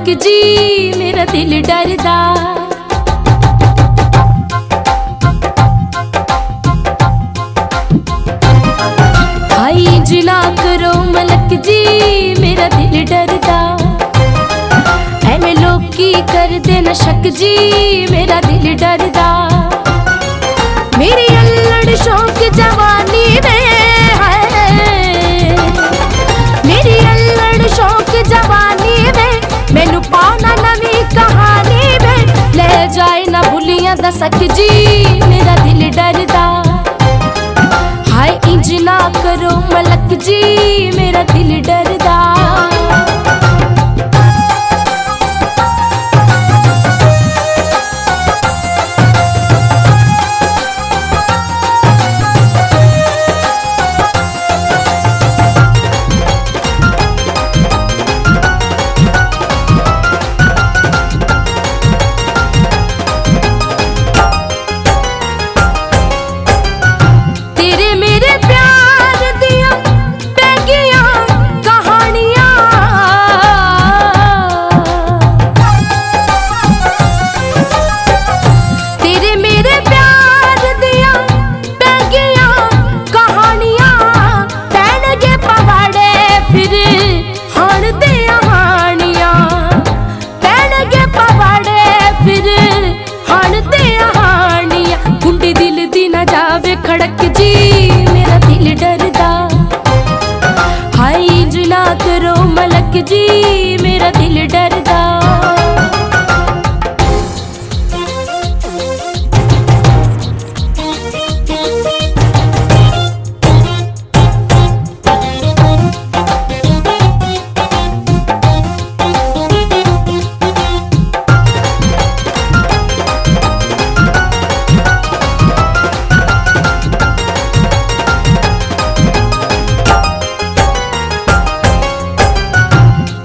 मलक जी मेरा दिल डरदा। हाय इंज ना करो मलक जी मेरा दिल डरदा। ऐवें लोकी कर देना शक जी मेरा दिल डरदा। मेरी अल्लड़ शौक जवानी में है, मेरी अल्लड़ शौक जवानी में मैनू पाना नवी कहानी में। ले जाए ना भुलियां दा सक जी मेरा दिल डरदा। हाय इंज ना करो मलक जी मेरा दिल डरदा। खड़क जी मेरा दिल डरदा। हाय इंज ना करो मलक जी मेरा दिल डरदा।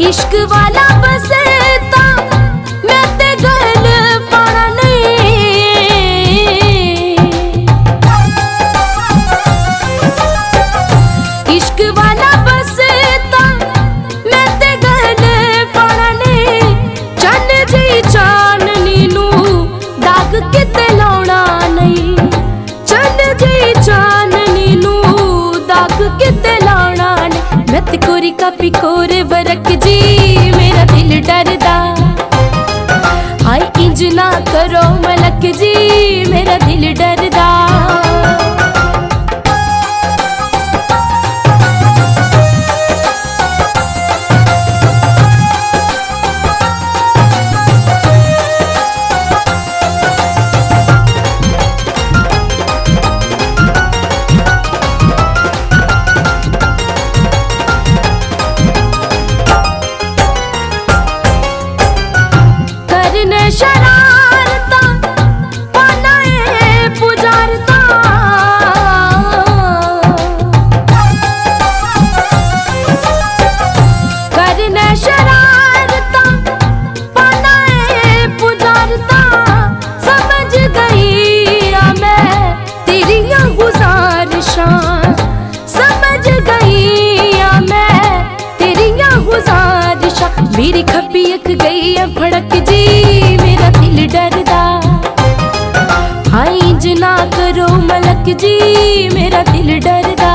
इश्क वाला बसता मैं ते गल पाना नहीं। इश्क वाला बसता मैं ते गल पाना नहीं। चन जी चाननी नू दाग किते लाउणा नहीं। चन जी चाननी नू दाग किते लाउणा नहीं। मैं ते कोरी कापी कोरे वरक जी मेरा दिल डरदा। हाय इंज ना करो मलक जी मेरा दिल डरदा। शरारता पाना पुजारता। करने शरारता पाना पुजारता। समझ गई मैं तेरियां गुजारिशां। समझ गई मैं तेरियां गुजारिशां। मेरी खब्बी अख गई है फड़क जी मेरा दिल डरदा। हाय इंज ना करो मलक जी मेरा दिल डरदा।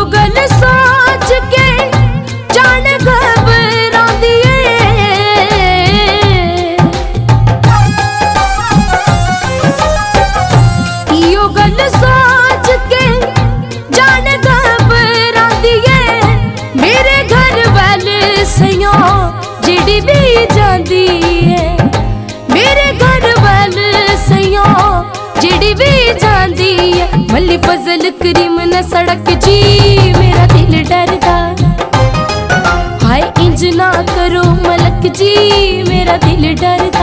गल सोच के जान घबरांदी है। यो गल सोच के जान घबरांदी है। मेरे घर वाले सयों जिड़ी भी जांदी है। मेरे घर वाले सयों जिड़ी भी जांदी है। मल्ली फजल करीम न सड़क जी मेरा दिल डरदा। हाय इंज ना करो मलक जी मेरा दिल डरदा।